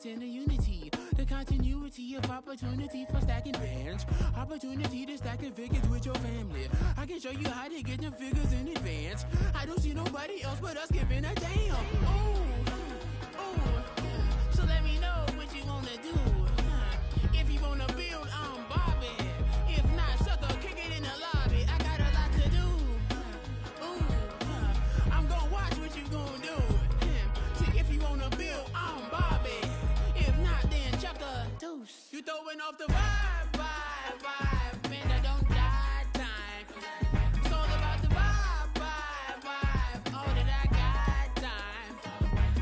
maintain the unity, the continuity of opportunity for stacking bands, opportunity to stacking figures with your family. I can show you how to get them figures in advance. I don't see nobody else but us giving a damn. So let me know what you wanna do. If you wanna build, I'm Bobby. If not, sucker, kick it in the lobby. I got a lot to do. I'm gonna watch what you gonna do. See, if you wanna build, I'm Bobby. If not, then chuck a deuce. You throwing off the vibe. Man, I don't die time. It's all about the vibe. All that I got time.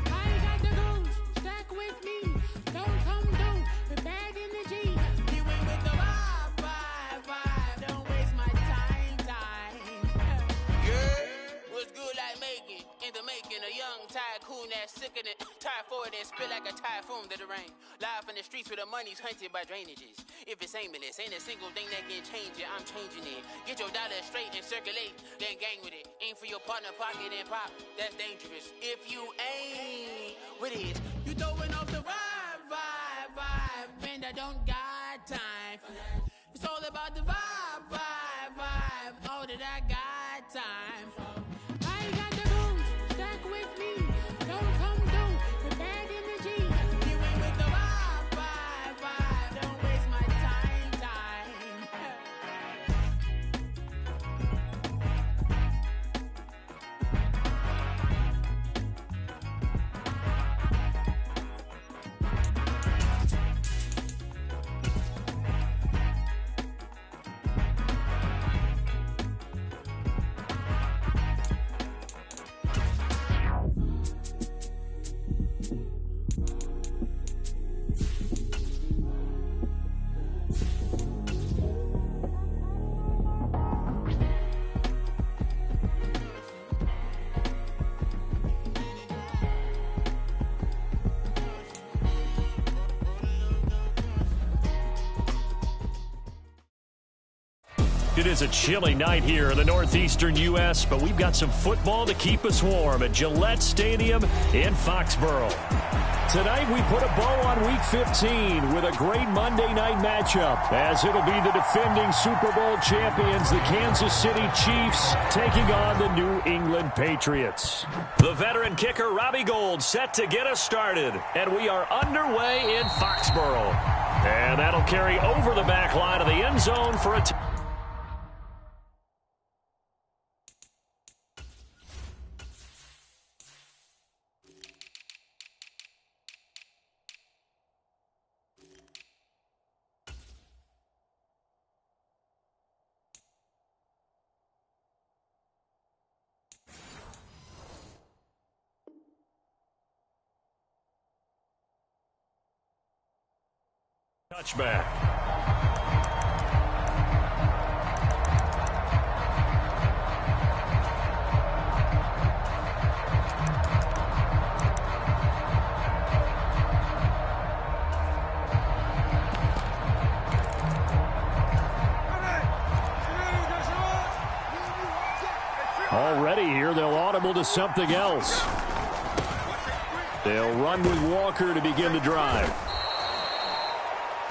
I ain't got the goons. Stack with me. Don't come through with bad energy. You ain't with the vibe. Don't waste my time. Yeah, what's good like making? In the making, a young tycoon that's sickening. Tie forward and spit like a typhoon to the rain. Live in the streets where the money's hunted by drainages. If it's aimless, ain't a single thing that can change it. I'm changing it. Get your dollar straight and circulate, then gang with it. Aim for your partner, pocket and pop. That's dangerous. If you ain't with it, you throwing off the vibe. Man, I don't got time for that. It's all about the vibe. All that I got time for. I ain't got the goons. Stack with me. Don't come through with bad energy. You ain't with the vibe. Don't waste my time. It is a chilly night here in the northeastern U.S., but we've got some football to keep us warm at Gillette Stadium in Foxborough. Tonight we put a bow on Week 15 with a great Monday night matchup, as it'll be the defending Super Bowl champions, the Kansas City Chiefs, taking on the New England Patriots. The veteran kicker Robbie Gould set to get us started, and we are underway in Foxborough. And that'll carry over the back line of the end zone for a touchback. Already here, they'll audible to something else. They'll run with Walker to begin the drive.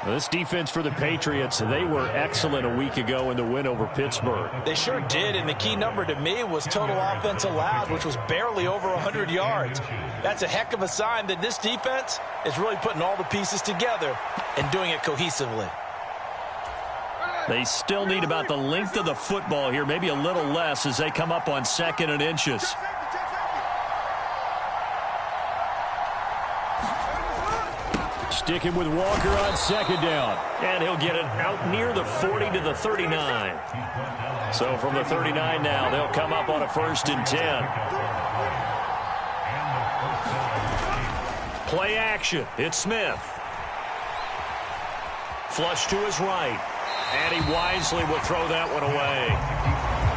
This defense for the Patriots, they were excellent a week ago in the win over Pittsburgh. They sure did, and the key number to me was total offense allowed, which was barely over 100 yards. That's a heck of a sign that this defense is really putting all the pieces together and doing it cohesively. They still need about the length of the football here, maybe a little less as they come up on 2nd and inches. Sticking with Walker on 2nd down. And he'll get it out near the 40 to the 39. So from the 39 now, they'll come up on a 1st and 10. Play action. It's Smith. Flush to his right. And he wisely will throw that one away.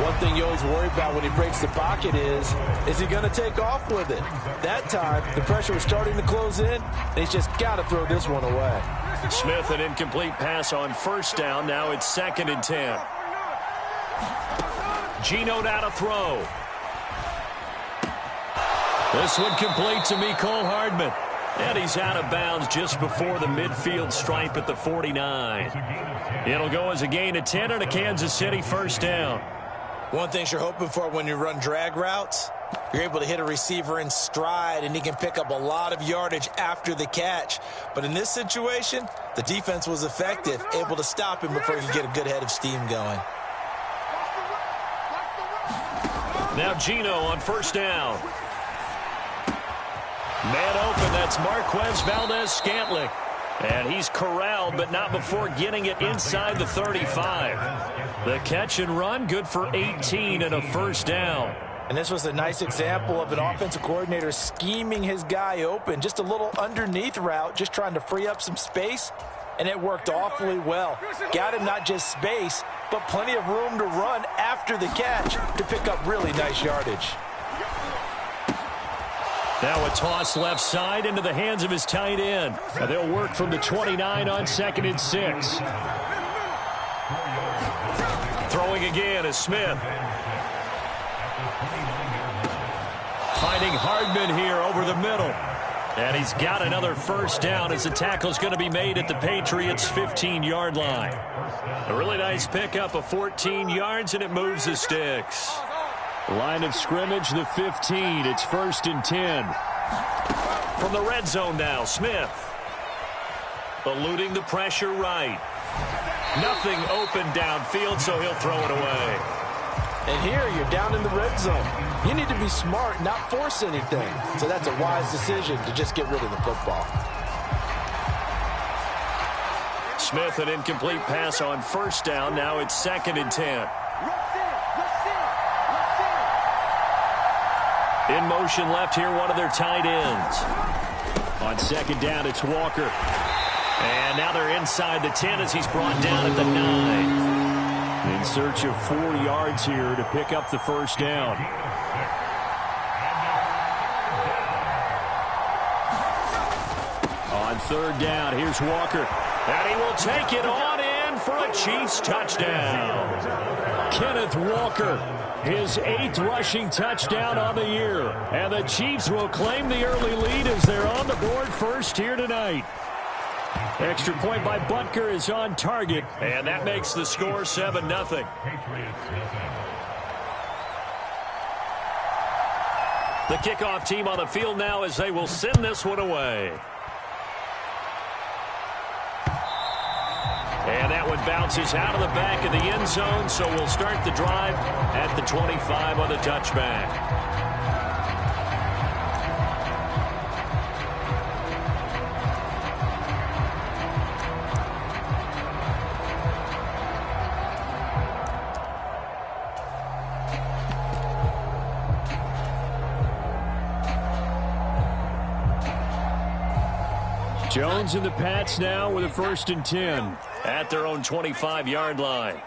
One thing you always worry about when he breaks the pocket is he going to take off with it? That time, the pressure was starting to close in, and he's just got to throw this one away. Smith, an incomplete pass on 1st down. Now it's 2nd and 10. Geno now to throw. This one complete to Mecole Hardman. And he's out of bounds just before the midfield stripe at the 49. It'll go as a gain of 10 and a Kansas City first down. One thing you're hoping for when you run drag routes, you're able to hit a receiver in stride, and he can pick up a lot of yardage after the catch. But in this situation, the defense was effective, able to stop him before he could get a good head of steam going. Now Gino on first down. Man open, that's Marquez Valdez-Scantling. And he's corralled, but not before getting it inside the 35. The catch and run, good for 18 and a first down. And this was a nice example of an offensive coordinator scheming his guy open. Just a little underneath route, just trying to free up some space, and it worked awfully well. Got him not just space, but plenty of room to run after the catch to pick up really nice yardage. Now a toss left side into the hands of his tight end. They'll work from the 29 on 2nd and 6. Throwing again is Smith. Finding Hardman here over the middle. And he's got another first down as the tackle's going to be made at the Patriots' 15-yard line. A really nice pickup of 14 yards, and it moves the sticks. Line of scrimmage, the 15. It's 1st and 10. From the red zone now, Smith. Eluding the pressure right. Nothing open downfield, so he'll throw it away. And here you're down in the red zone. You need to be smart, not force anything. So that's a wise decision to just get rid of the football. Smith, an incomplete pass on first down. Now it's 2nd and 10. In motion left here, one of their tight ends. On 2nd down, it's Walker. And now they're inside the 10 as he's brought down at the 9. In search of 4 yards here to pick up the first down. On 3rd down, here's Walker. And he will take it on in for a Chiefs touchdown. Kenneth Walker, his 8th rushing touchdown on the year. And the Chiefs will claim the early lead as they're on the board first here tonight. Extra point by Butker is on target, and that makes the score 7-0. The kickoff team on the field now as they will send this one away. And that one bounces out of the back of the end zone, so we'll start the drive at the 25 on the touchback. Jones and the Pats now with a 1st and 10 at their own 25-yard line.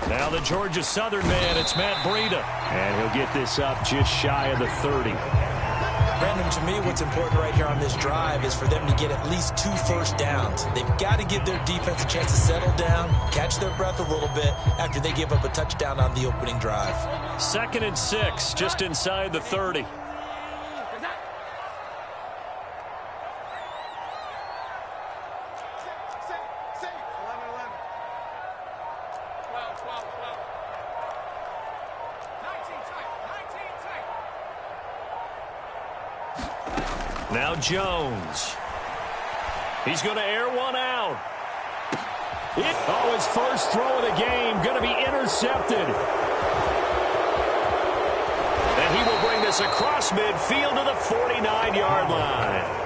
Now the Georgia Southern man, it's Matt Breida. And he'll get this up just shy of the 30. Brandon, to me, what's important right here on this drive is for them to get at least 2 first downs. They've got to give their defense a chance to settle down, catch their breath a little bit after they give up a touchdown on the opening drive. 2nd and 6, just inside the 30. Now Jones. He's going to air one out. His first throw of the game going to be intercepted. And he will bring this across midfield to the 49-yard line.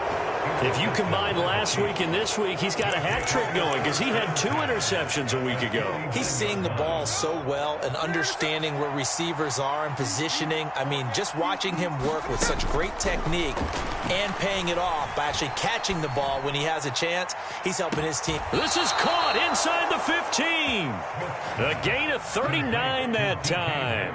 If you combine last week and this week, he's got a hat trick going because he had 2 interceptions a week ago. He's seeing the ball so well and understanding where receivers are and positioning. I mean, just watching him work with such great technique and paying it off by actually catching the ball when he has a chance, he's helping his team. This is caught inside the 15. A gain of 39 that time.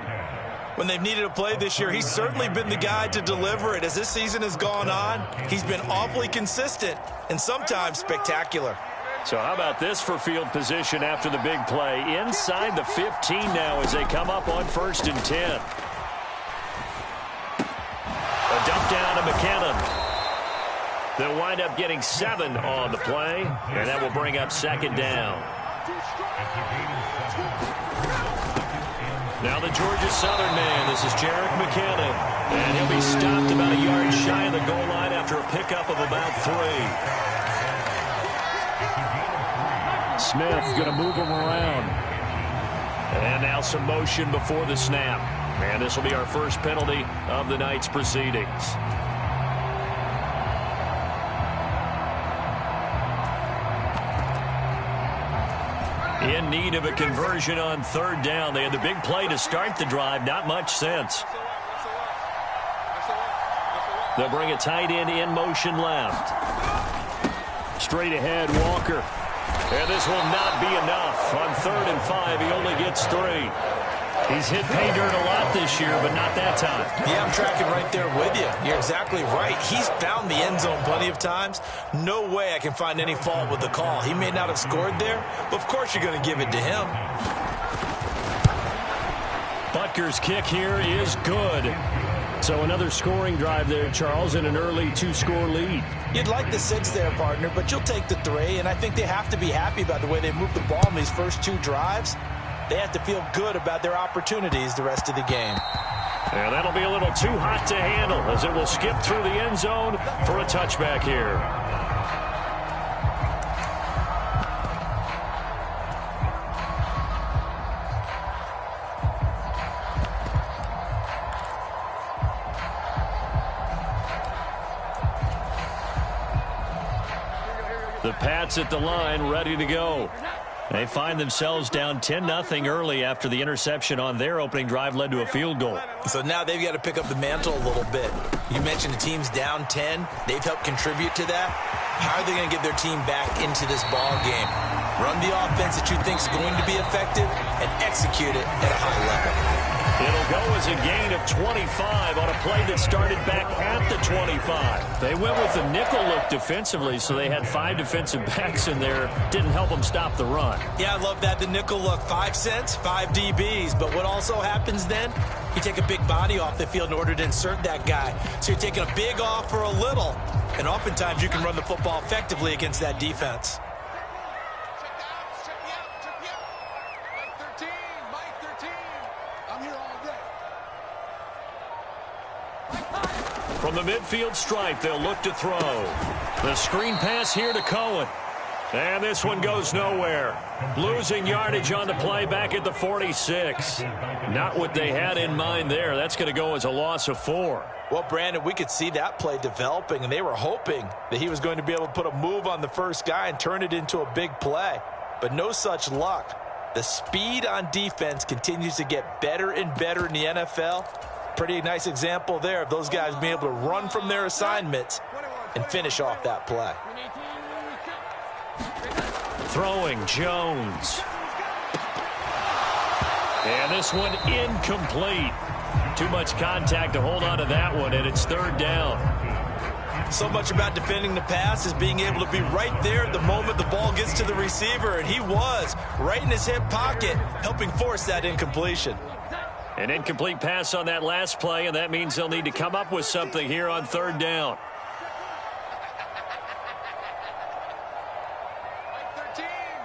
When they've needed a play this year, he's certainly been the guy to deliver it. As this season has gone on, he's been awfully consistent and sometimes spectacular. So how about this for field position after the big play? Inside the 15 now as they come up on 1st and 10. A dump down to McKinnon. They'll wind up getting 7 on the play, and that will bring up 2nd down. Now the Georgia Southern man. This is Jerick McKinnon. And he'll be stopped about a yard shy of the goal line after a pickup of about 3. Smith going to move him around. And now some motion before the snap. And this will be our first penalty of the night's proceedings. In need of a conversion on 3rd down. They had the big play to start the drive. Not much sense. They'll bring a tight end in motion left. Straight ahead, Walker. And this will not be enough. On 3rd and 5, he only gets 3. He's hit pay dirt a lot this year, but not that time. Yeah, I'm tracking right there with you. You're exactly right. He's found the end zone plenty of times. No way I can find any fault with the call. He may not have scored there, but of course you're going to give it to him. Butker's kick here is good. So another scoring drive there, Charles, and an early 2-score lead. You'd like the 6 there, partner, but you'll take the 3, and I think they have to be happy about the way they moved the ball in these first 2 drives. They have to feel good about their opportunities the rest of the game. And that'll be a little too hot to handle as it will skip through the end zone for a touchback here. The Pats at the line, ready to go. They find themselves down 10-0 early after the interception on their opening drive led to a field goal. So now they've got to pick up the mantle a little bit. You mentioned the team's down 10. They've helped contribute to that. How are they going to get their team back into this ball game? Run the offense that you think is going to be effective and execute it at a high level. It'll go as a gain of 25 on a play that started back at the 25. They went with the nickel look defensively, so they had 5 defensive backs in there. Didn't help them stop the run. Yeah, I love that. The nickel look, 5 cents, 5 DBs. But what also happens then? You take a big body off the field in order to insert that guy. So you're taking a big off for a little. And oftentimes you can run the football effectively against that defense. From the midfield stripe, they'll look to throw. The screen pass here to Cohen. And this one goes nowhere. Losing yardage on the play back at the 46. Not what they had in mind there. That's going to go as a loss of 4. Well, Brandon, we could see that play developing, and they were hoping that he was going to be able to put a move on the first guy and turn it into a big play. But no such luck. The speed on defense continues to get better and better in the NFL. Pretty nice example there of those guys being able to run from their assignments and finish off that play. Throwing Jones. And this one incomplete. Too much contact to hold on to that one, and it's 3rd down. So much about defending the pass is being able to be right there at the moment the ball gets to the receiver, and he was right in his hip pocket, helping force that incompletion. An incomplete pass on that last play, and that means they'll need to come up with something here on 3rd down.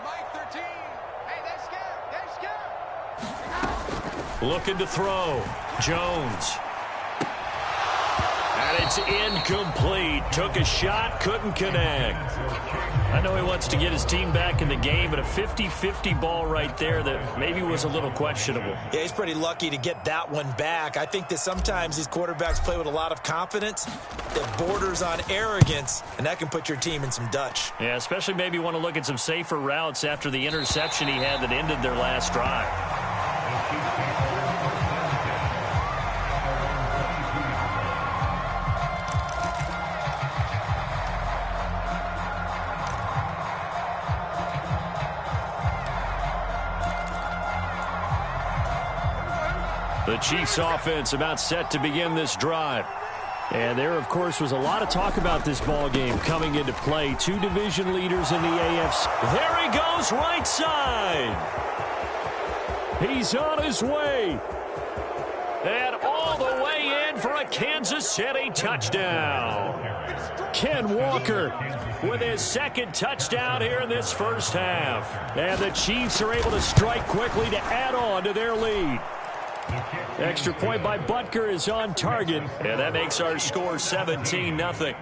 Mike 13. Hey, they're scared. Looking to throw. Jones. And it's incomplete. Took a shot, couldn't connect. I know he wants to get his team back in the game, but a 50-50 ball right there that maybe was a little questionable. Yeah, he's pretty lucky to get that one back. I think that sometimes these quarterbacks play with a lot of confidence that borders on arrogance, and that can put your team in some Dutch. Yeah, especially maybe want to look at some safer routes after the interception he had that ended their last drive. The Chiefs offense about set to begin this drive. And there, of course, was a lot of talk about this ball game coming into play. Two division leaders in the AFC. There he goes, right side. He's on his way. And all the way in for a Kansas City touchdown. Ken Walker with his second touchdown here in this first half. And the Chiefs are able to strike quickly to add on to their lead. Extra point by Butker is on target, and that makes our score 17-0.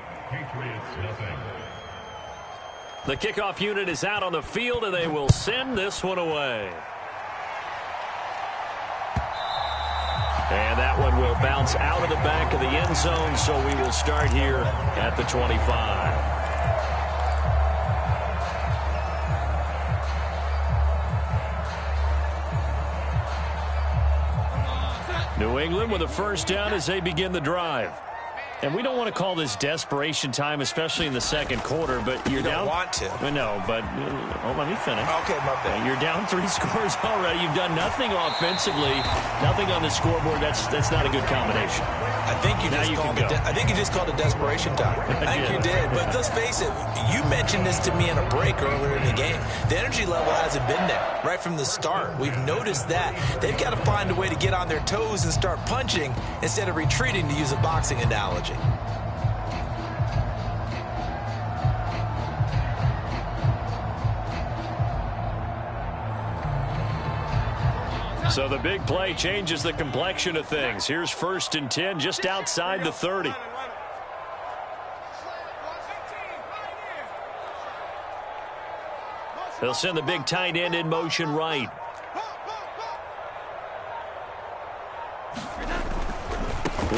The kickoff unit is out on the field, and they will send this one away. And that one will bounce out of the back of the end zone, so we will start here at the 25. New England with a first down as they begin the drive. And we don't want to call this desperation time, especially in the second quarter, but you're down. You don't want to. No, but let me finish. Okay, my bad. You're down 3 scores already. You've done nothing offensively, nothing on the scoreboard. That's not a good combination. I think you just called it desperation time. I think you did. But let's face it, you mentioned this to me in a break earlier in the game. The energy level hasn't been there right from the start. We've noticed that. They've got to find a way to get on their toes and start punching instead of retreating, to use a boxing analogy. So the big play changes the complexion of things. Here's 1st and 10 just outside the 30. They'll send the big tight end in motion right.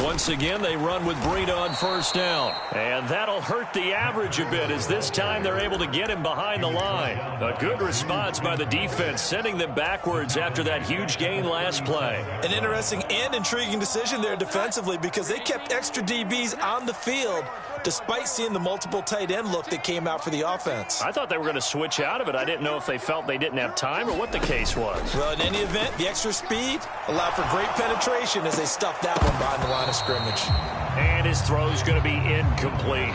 Once again, they run with Breida on first down. And that'll hurt the average a bit, as this time they're able to get him behind the line. A good response by the defense, sending them backwards after that huge gain last play. An interesting and intriguing decision there defensively, because they kept extra DBs on the field despite seeing the multiple tight end look that came out for the offense. I thought they were going to switch out of it. I didn't know if they felt they didn't have time or what the case was. Well, in any event, the extra speed allowed for great penetration as they stuffed that one behind the line of scrimmage. And his throw's going to be incomplete.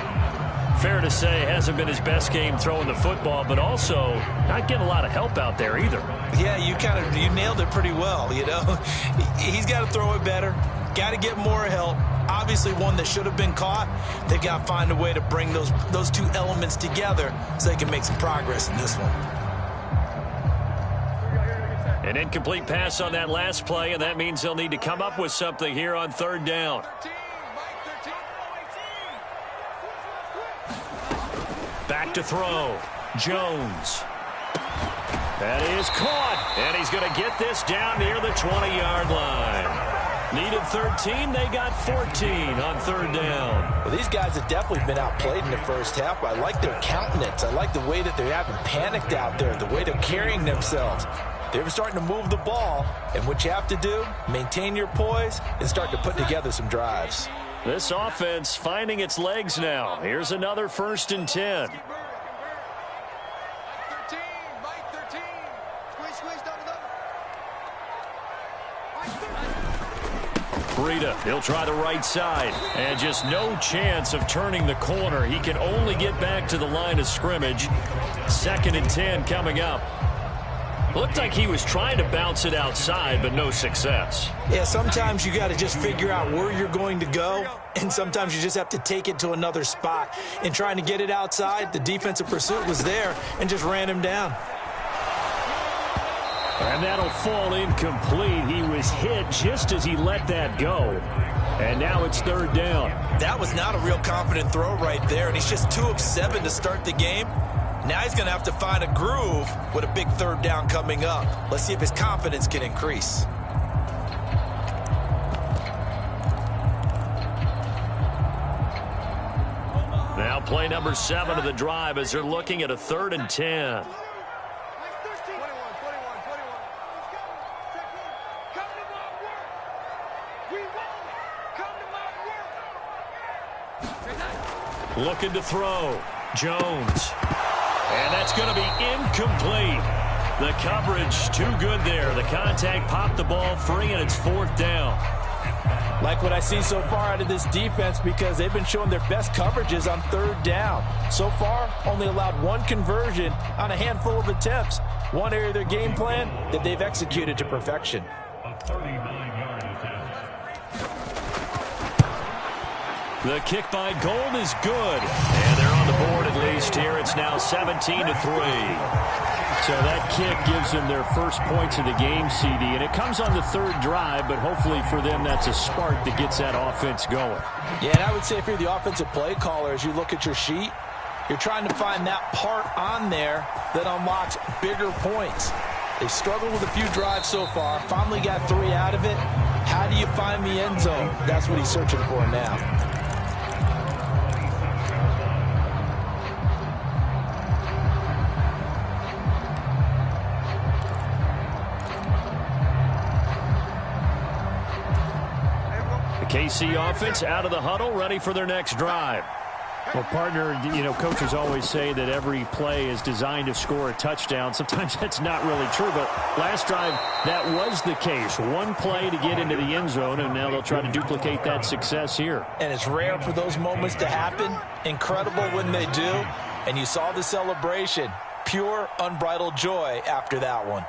Fair to say, hasn't been his best game throwing the football, but also not getting a lot of help out there either. Yeah, you nailed it pretty well, you know. He's got to throw it better. Got to get more help. Obviously one that should have been caught. They've got to find a way to bring those two elements together so they can make some progress in this one. An incomplete pass on that last play, and that means they'll need to come up with something here on 3rd down. Back to throw. Jones. That is caught, and he's going to get this down near the 20-yard line. Needed 13, they got 14 on 3rd down. Well, these guys have definitely been outplayed in the first half, but I like their countenance. I like the way that they haven't panicked out there, the way they're carrying themselves. They're starting to move the ball, and what you have to do, maintain your poise and start to put together some drives. This offense finding its legs now. Here's another 1st and 10. Breida, he'll try the right side, and just no chance of turning the corner. He can only get back to the line of scrimmage. 2nd and 10 coming up. Looked like he was trying to bounce it outside, but no success. Yeah, sometimes you got to just figure out where you're going to go, and sometimes you just have to take it to another spot. In trying to get it outside, the defensive pursuit was there and just ran him down. And that'll fall incomplete. He was hit just as he let that go. And now it's 3rd down. That was not a real confident throw right there, and he's just 2 of 7 to start the game. Now he's going to have to find a groove with a big 3rd down coming up. Let's see if his confidence can increase. Now play number 7 of the drive as they're looking at a 3rd and 10. Looking to throw. Jones. And that's going to be incomplete. The coverage too good there. The contact popped the ball free, and it's 4th down. Like what I see so far out of this defense because they've been showing their best coverages on third down. So far, only allowed one conversion on a handful of attempts. One area of their game plan that they've executed to perfection. The kick by Gold is good. And they're on the board at least here. It's now 17-3. So that kick gives them their first points of the game, CD. And it comes on the third drive, but hopefully for them that's a spark that gets that offense going. Yeah, and I would say if you're the offensive play caller, as you look at your sheet, you're trying to find that part on there that unlocks bigger points. They've struggled with a few drives so far. Finally got 3 out of it. How do you find the end zone? That's what he's searching for now. KC offense out of the huddle, ready for their next drive. Well, partner, coaches always say that every play is designed to score a touchdown. Sometimes that's not really true, but last drive, that was the case. One play to get into the end zone, and now they'll try to duplicate that success here. And it's rare for those moments to happen. Incredible when they do. And you saw the celebration. Pure, unbridled joy after that one.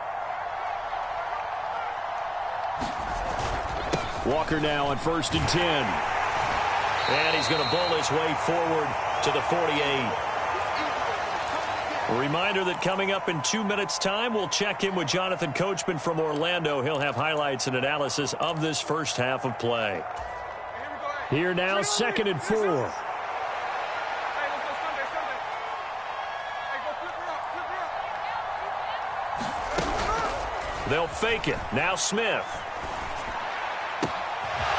Walker now on 1st and 10. And he's going to bowl his way forward to the 48. A reminder that coming up in 2 minutes' time, we'll check in with Jonathan Coachman from Orlando. He'll have highlights and analysis of this first half of play. Here now, 2nd and 4. They'll fake it. Now Smith.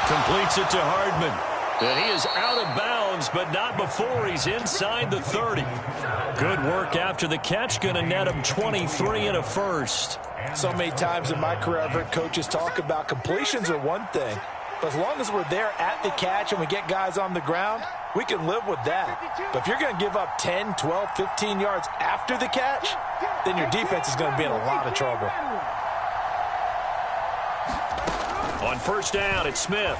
Completes it to Hardman. And he is out of bounds, but not before he's inside the 30. Good work after the catch. Going to net him 23 and a first. So many times in my career, I've heard coaches talk about completions are one thing. But as long as we're there at the catch and we get guys on the ground, we can live with that. But if you're going to give up 10, 12, 15 yards after the catch, then your defense is going to be in a lot of trouble. On 1st down, it's Smith.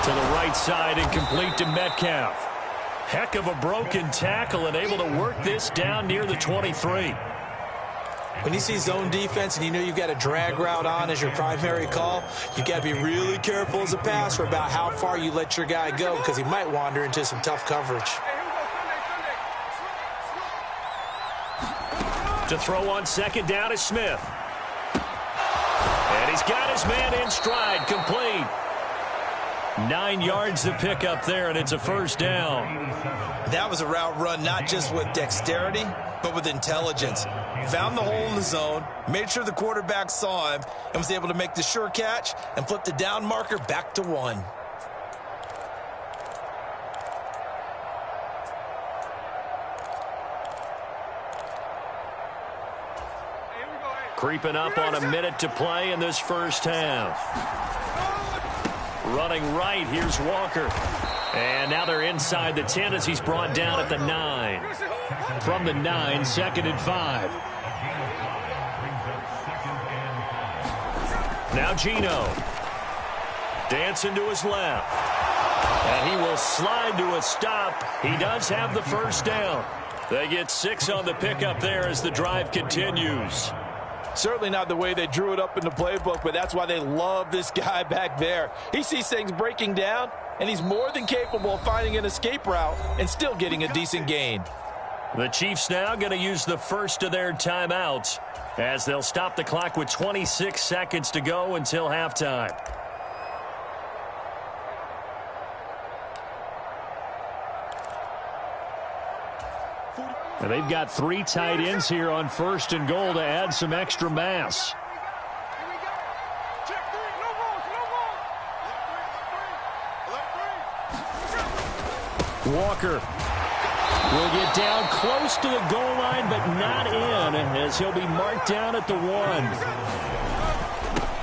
To the right side, incomplete to Metcalf. Heck of a broken tackle and able to work this down near the 23. When you see zone defense and you know you've got a drag route on as your primary call, you've got to be really careful as a passer about how far you let your guy go because he might wander into some tough coverage. To throw on 2nd down is Smith. And he's got his man in stride, complete. 9 yards to pick up there, and it's a 1st down. That was a route run not just with dexterity, but with intelligence. Found the hole in the zone, made sure the quarterback saw him, and was able to make the sure catch and flip the down marker back to 1. Creeping up on a minute to play in this first half. Running right, here's Walker. And now they're inside the 10 as he's brought down at the 9. From the 9, 2nd and 5. Now Geno. Dancing to his left. And he will slide to a stop. He does have the 1st down. They get 6 on the pickup there as the drive continues. Certainly not the way they drew it up in the playbook, but that's why they love this guy back there. He sees things breaking down, and he's more than capable of finding an escape route and still getting a decent gain. The Chiefs now going to use the first of their timeouts as they'll stop the clock with 26 seconds to go until halftime. And they've got 3 tight ends here on 1st and goal to add some extra mass. Walker will get down close to the goal line, but not in, as he'll be marked down at the 1.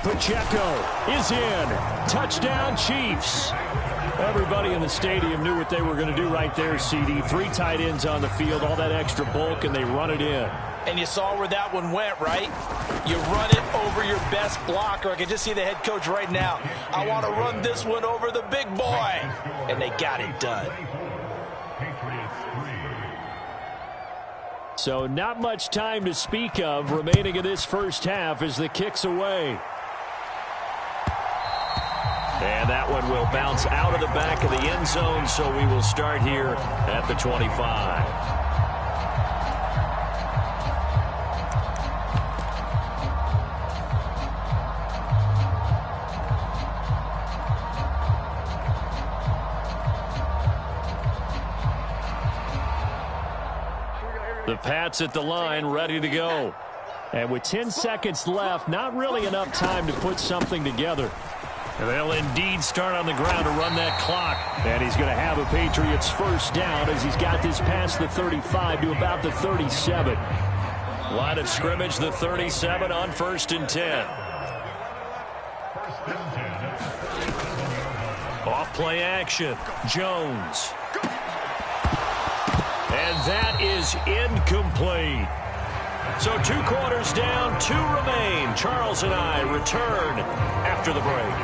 Pacheco is in. Touchdown, Chiefs. Everybody in the stadium knew what they were going to do right there, CD. 3 tight ends on the field, all that extra bulk, and they run it in. And you saw where that one went, right? You run it over your best best blocker. I can just see the head coach right now. I want to run this one over the big boy. And they got it done. So not much time to speak of remaining in this first half as the kick's away. And that one will bounce out of the back of the end zone, so we will start here at the 25. The Pats at the line, ready to go. And with 10 seconds left, not really enough time to put something together. They'll indeed start on the ground to run that clock. And he's going to have a Patriots first down as he's got this past the 35 to about the 37. Line of scrimmage, the 37 on 1st and 10. Off play action. Jones. And that is incomplete. So 2 quarters down, 2 remain. Charles and I return after the break.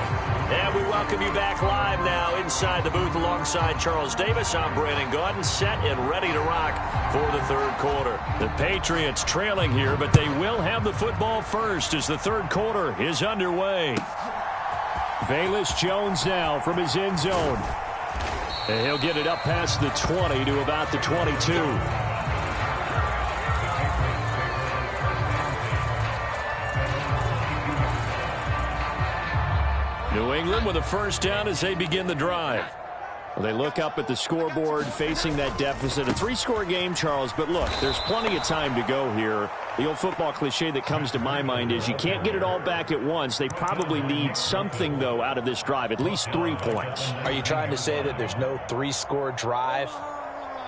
And we welcome you back live now inside the booth alongside Charles Davis. I'm Brandon Gaudin, set and ready to rock for the third quarter. The Patriots trailing here, but they will have the football first as the third quarter is underway. Velus Jones now from his end zone. And he'll get it up past the 20 to about the 22. New England with a first down as they begin the drive. Well, they look up at the scoreboard facing that deficit. A 3-score game, Charles, but look, there's plenty of time to go here. The old football cliche that comes to my mind is you can't get it all back at once. They probably need something, though, out of this drive, at least 3 points. Are you trying to say that there's no 3-score drive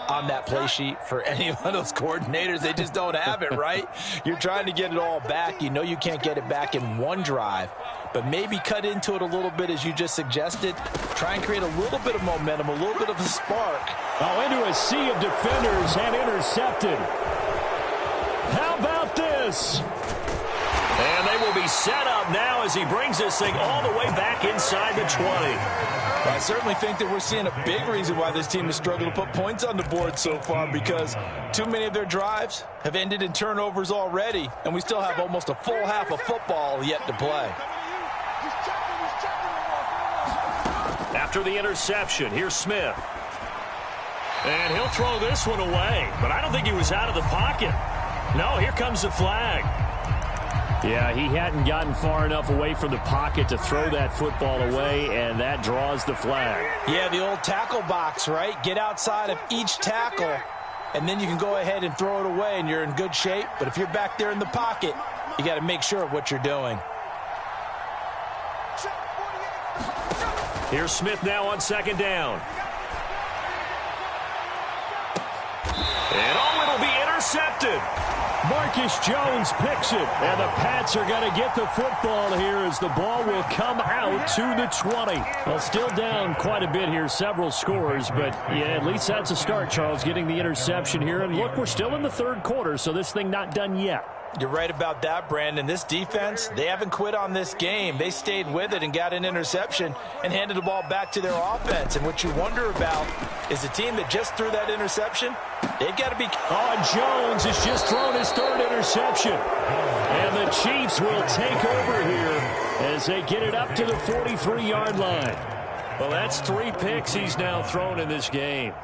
on that play sheet for any of those coordinators? They just don't have it, right? You're trying to get it all back. You know you can't get it back in one drive, but maybe cut into it a little bit as you just suggested. Try and create a little bit of momentum, a little bit of a spark. Oh, into a sea of defenders and intercepted. How about this? And they will be set up now as he brings this thing all the way back inside the 20. Well, I certainly think that we're seeing a big reason why this team has struggled to put points on the board so far, because too many of their drives have ended in turnovers already, and we still have almost a full half of football yet to play. After the interception, here's Smith. And he'll throw this one away, but I don't think he was out of the pocket. No, here comes the flag. Yeah, he hadn't gotten far enough away from the pocket to throw that football away, and that draws the flag. Yeah, the old tackle box, right? Get outside of each tackle, and then you can go ahead and throw it away, and you're in good shape. But if you're back there in the pocket, you got to make sure of what you're doing. Here's Smith now on 2nd down. And oh, it'll be intercepted. Marcus Jones picks it, and the Pats are going to get the football here as the ball will come out to the 20. Well, still down quite a bit here, several scores, but yeah, at least that's a start, Charles, getting the interception here. And look, we're still in the third quarter, so this thing not done yet. You're right about that, Brandon. This defense, they haven't quit on this game. They stayed with it and got an interception and handed the ball back to their offense. And what you wonder about is the team that just threw that interception, they've got to be... Oh, Jones has just thrown his 3rd interception. And the Chiefs will take over here as they get it up to the 43-yard line. Well, that's 3 picks he's now thrown in this game.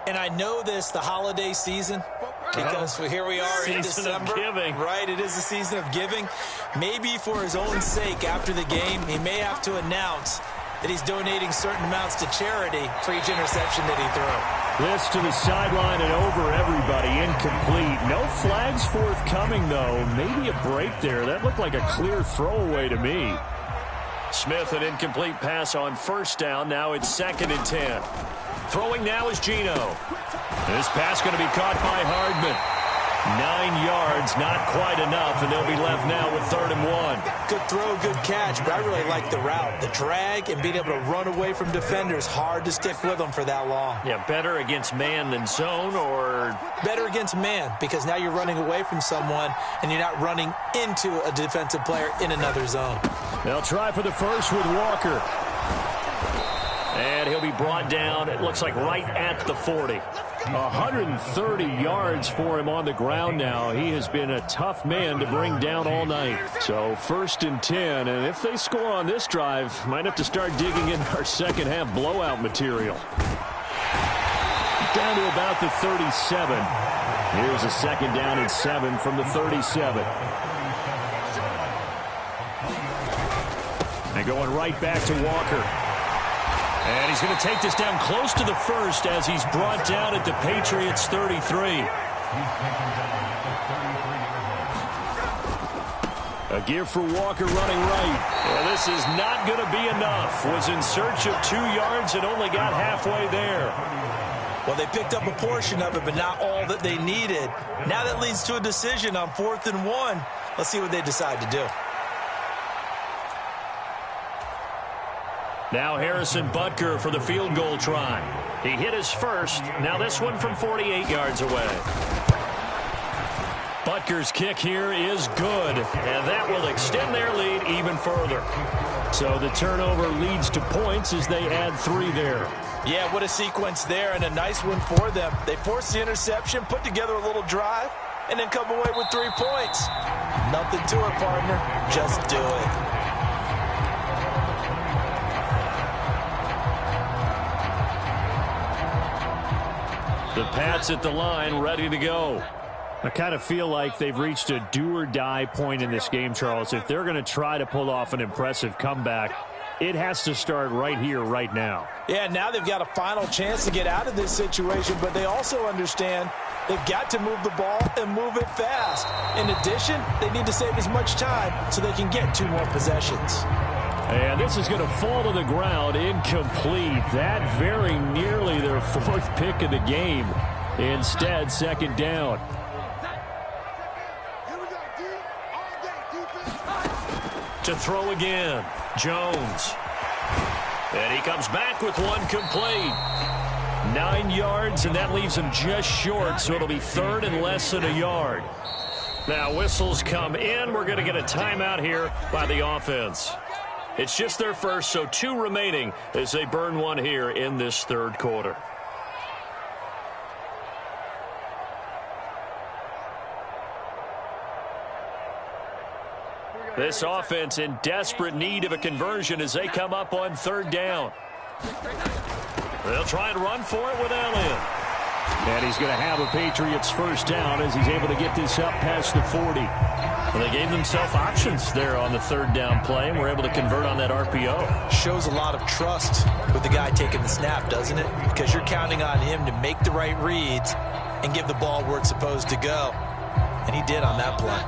And I know this, the holiday season, because here we are in December. Giving. Right, it is the season of giving. Maybe for his own sake after the game, he may have to announce that he's donating certain amounts to charity for each interception that he threw. This to the sideline and over everybody, incomplete. No flags forthcoming, though. Maybe a break there. That looked like a clear throwaway to me. Smith, an incomplete pass on 1st down. Now it's 2nd and 10. Throwing now is Geno. This pass going to be caught by Hardman. 9 yards, not quite enough, and they'll be left now with 3rd and 1. Good throw, good catch, but I really like the route. The drag and being able to run away from defenders, hard to stick with them for that long. Yeah, better against man than zone, or? Better against man, because now you're running away from someone and you're not running into a defensive player in another zone. They'll try for the first with Walker. And he'll be brought down, it looks like right at the 40. 130 yards for him on the ground now. He has been a tough man to bring down all night. So 1st and 10, and if they score on this drive, might have to start digging in our second half blowout material. Down to about the 37. Here's a 2nd down and 7 from the 37. And going right back to Walker. And he's going to take this down close to the 1st as he's brought down at the Patriots' 33. A give for Walker running right. Well, this is not going to be enough. Was in search of 2 yards and only got halfway there. Well, they picked up a portion of it, but not all that they needed. Now that leads to a decision on 4th and 1. Let's see what they decide to do. Now Harrison Butker for the field goal try. He hit his first. Now this one from 48 yards away. Butker's kick here is good, and that will extend their lead even further. So the turnover leads to points as they add 3 there. Yeah, what a sequence there, and a nice one for them. They forced the interception, put together a little drive, and then come away with 3 points. Nothing to it, partner. Just do it. The Pats at the line, ready to go. I kind of feel like they've reached a do-or-die point in this game, Charles. If they're going to try to pull off an impressive comeback, it has to start right here, right now. Yeah, now they've got a final chance to get out of this situation, but they also understand they've got to move the ball and move it fast. In addition, they need to save as much time so they can get 2 more possessions. And this is going to fall to the ground, incomplete. That very nearly their 4th pick of the game. Instead, 2nd down. To throw again, Jones. And he comes back with one complete. 9 yards, and that leaves him just short, so it'll be 3rd and less than a yard. Now whistles come in. We're going to get a timeout here by the offense. It's just their first, so 2 remaining as they burn one here in this 3rd quarter. This offense in desperate need of a conversion as they come up on 3rd down. They'll try and run for it with Elliott. And he's going to have a Patriots 1st down as he's able to get this up past the 40. Well, they gave themselves options there on the 3rd down play and were able to convert on that RPO. Shows a lot of trust with the guy taking the snap, doesn't it? Because you're counting on him to make the right reads and give the ball where it's supposed to go. And he did on that play.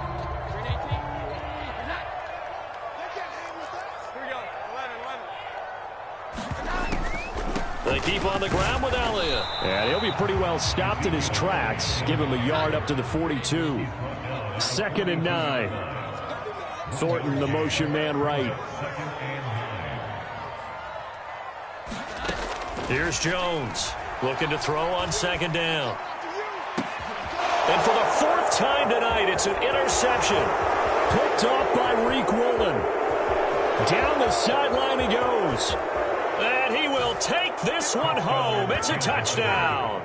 They keep on the ground with Elliott. And he'll be pretty well stopped in his tracks. Give him a yard up to the 42. 2nd and 9. Thornton, the motion man right. Here's Jones. Looking to throw on 2nd down. And for the 4th time tonight, it's an interception. Picked off by Reek Woolen. Down the sideline he goes. And he will take this one home. It's a touchdown.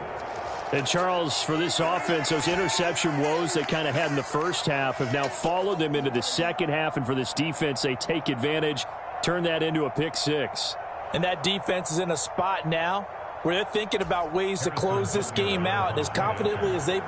And, Charles, for this offense, those interception woes they kind of had in the first half have now followed them into the second half. And for this defense, they take advantage, turn that into a pick 6. And that defense is in a spot now where they're thinking about ways to close this game out. And as confidently as they've been